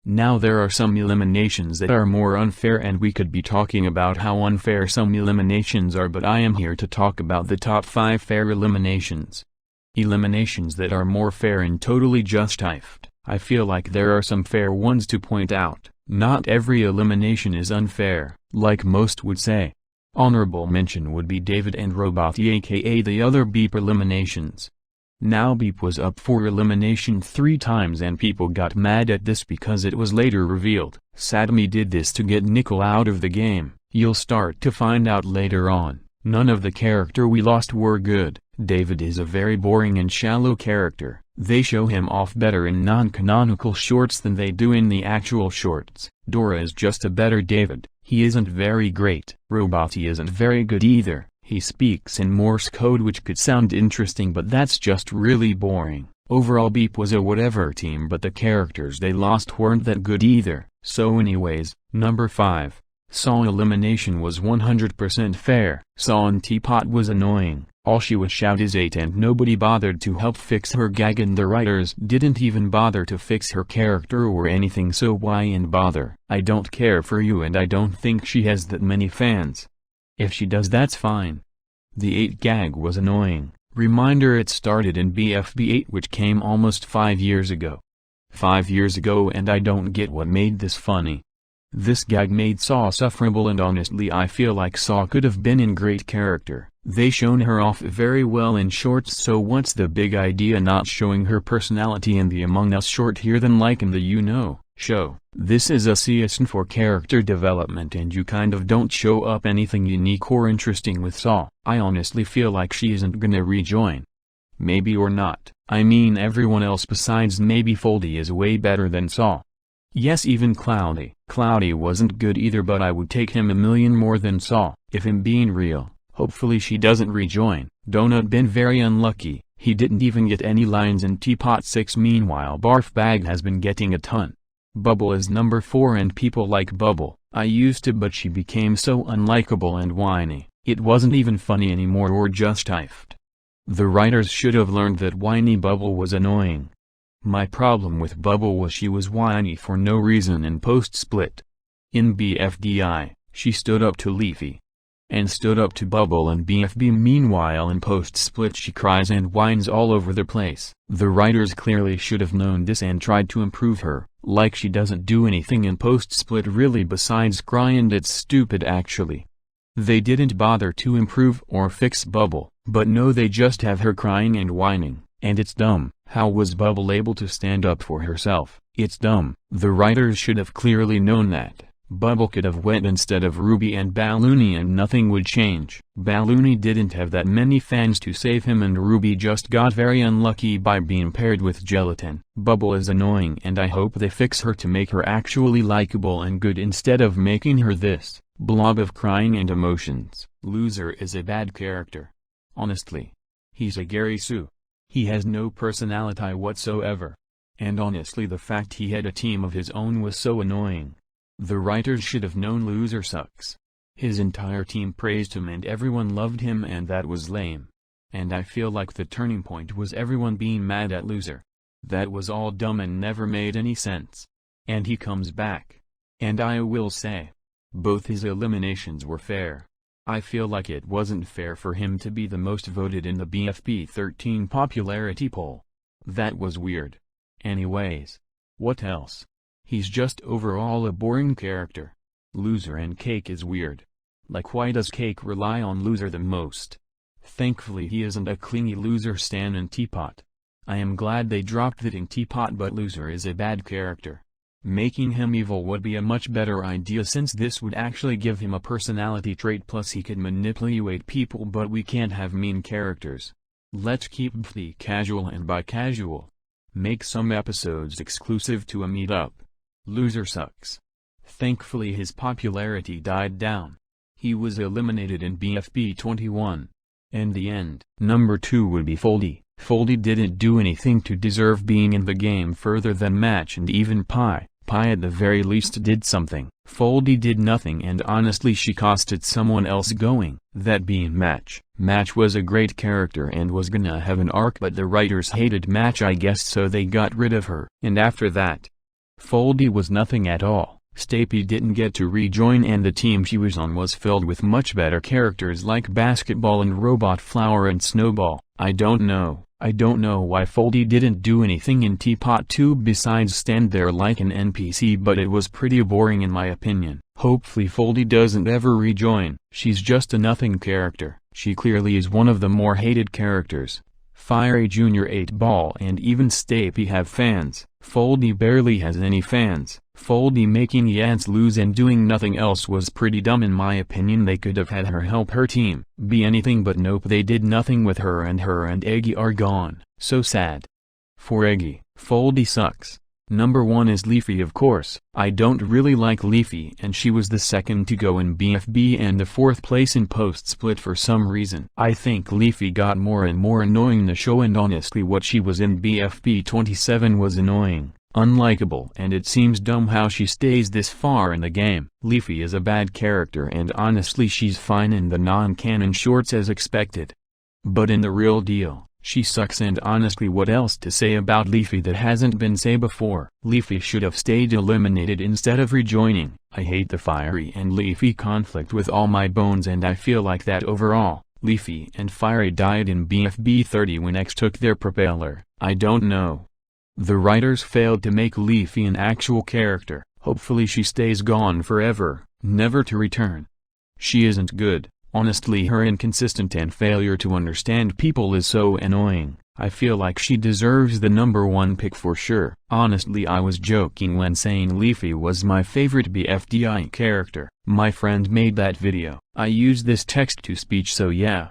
Now there are some eliminations that are more unfair, and we could be talking about how unfair some eliminations are, but I am here to talk about the top 5 fair eliminations. Eliminations that are more fair and totally justified. I feel like there are some fair ones to point out. Not every elimination is unfair, like most would say. Honorable mention would be David and Roboty, aka the other Beep eliminations. Now Beep was up for elimination 3 times and people got mad at this because it was later revealed Sadamy did this to get Nickel out of the game. You'll start to find out later on, none of the character we lost were good. David is a very boring and shallow character. They show him off better in non-canonical shorts than they do in the actual shorts. Dora is just a better David. He isn't very great. Roboty isn't very good either. He speaks in Morse code, which could sound interesting, but that's just really boring. Overall Beep was a whatever team, but the characters they lost weren't that good either. So anyways, number 5. Saw elimination was 100% fair. Saw and TPOT was annoying. All she would shout is 8 and nobody bothered to help fix her gag, and the writers didn't even bother to fix her character or anything, so why and bother? I don't care for you, and I don't think she has that many fans. If she does, that's fine. The 8 gag was annoying. Reminder, it started in BFDI, which came almost 5 years ago. 5 years ago, and I don't get what made this funny. This gag made Saw sufferable, and honestly I feel like Saw could have been in great character. They shown her off very well in shorts, so what's the big idea not showing her personality in the Among Us short here than like in the You Know show? This is a season for character development and you kind of don't show up anything unique or interesting with Saw. I honestly feel like she isn't gonna rejoin. Maybe or not. I mean, everyone else besides maybe Foldy is way better than Saw. Yes, even Cloudy. Cloudy wasn't good either, but I would take him a million more than Saw. If I'm being real, hopefully she doesn't rejoin. Donut been very unlucky. He didn't even get any lines in TPOT 6. Meanwhile Barf Bag has been getting a ton. Bubble is number 4 and people like Bubble. I used to, but she became so unlikable and whiny. It wasn't even funny anymore or justified. The writers should have learned that whiny Bubble was annoying. My problem with Bubble was she was whiny for no reason in post-split. In BFDI, she stood up to Leafy. And stood up to Bubble and BFB. Meanwhile in post-split she cries and whines all over the place. The writers clearly should have known this and tried to improve her, like she doesn't do anything in post-split really besides cry, and it's stupid actually. They didn't bother to improve or fix Bubble, but no, they just have her crying and whining, and it's dumb. How was Bubble able to stand up for herself? It's dumb. The writers should have clearly known that. Bubble could have went instead of Ruby and Balloony and nothing would change. Balloony didn't have that many fans to save him, and Ruby just got very unlucky by being paired with Gelatin. Bubble is annoying and I hope they fix her to make her actually likable and good instead of making her this blob of crying and emotions. Loser is a bad character. Honestly. He's a Gary Sue. He has no personality whatsoever. And honestly the fact he had a team of his own was so annoying. The writers should have known Loser sucks. His entire team praised him and everyone loved him, and that was lame. And I feel like the turning point was everyone being mad at Loser. That was all dumb and never made any sense. And he comes back. And I will say, both his eliminations were fair. I feel like it wasn't fair for him to be the most voted in the BFB 13 popularity poll. That was weird. Anyways. What else? He's just overall a boring character. Loser and Cake is weird. Like, why does Cake rely on Loser the most? Thankfully he isn't a clingy Loser stan in TPOT. I am glad they dropped that in TPOT, but Loser is a bad character. Making him evil would be a much better idea, since this would actually give him a personality trait, plus he could manipulate people, but we can't have mean characters. Let's keep BFDI casual, and by casual, make some episodes exclusive to a meetup. Loser sucks. Thankfully his popularity died down. He was eliminated in BFB 21. And the end. Number 2 would be Foldy. Foldy didn't do anything to deserve being in the game further than Match and even Pie. Pie at the very least did something. Foldy did nothing, and honestly she costed someone else going. That being Match. Match was a great character and was gonna have an arc, but the writers hated Match I guess, so they got rid of her. And after that, Foldy was nothing at all. Stapy didn't get to rejoin, and the team she was on was filled with much better characters like Basketball and Robot Flower and Snowball. I don't know why Foldy didn't do anything in TPOT 2 besides stand there like an NPC, but it was pretty boring in my opinion. Hopefully Foldy doesn't ever rejoin. She's just a nothing character. She clearly is one of the more hated characters. Fiery Jr., 8-Ball and even Stapy have fans. Foldy barely has any fans. Foldy making the ads lose and doing nothing else was pretty dumb in my opinion. They could have had her help her team be anything, but nope, they did nothing with her and Eggy are gone. So sad. For Eggy, Foldy sucks. Number 1 is Leafy, of course. I don't really like Leafy, and she was the second to go in BFB and the 4th place in post-split for some reason. I think Leafy got more and more annoying in the show, and honestly what she was in BFB 27 was annoying, unlikable, and it seems dumb how she stays this far in the game. Leafy is a bad character, and honestly she's fine in the non-canon shorts as expected. But in the real deal, she sucks, and honestly what else to say about Leafy that hasn't been said before? Leafy should have stayed eliminated instead of rejoining. I hate the Fiery and Leafy conflict with all my bones, and I feel like that overall. Leafy and Fiery died in BFB 30 when X took their propeller. I don't know. The writers failed to make Leafy an actual character. Hopefully she stays gone forever, never to return. She isn't good. Honestly, her inconsistent and failure to understand people is so annoying. I feel like she deserves the number 1 pick for sure. Honestly, I was joking when saying Leafy was my favorite BFDI character. My friend made that video. I used this text-to-speech, so yeah.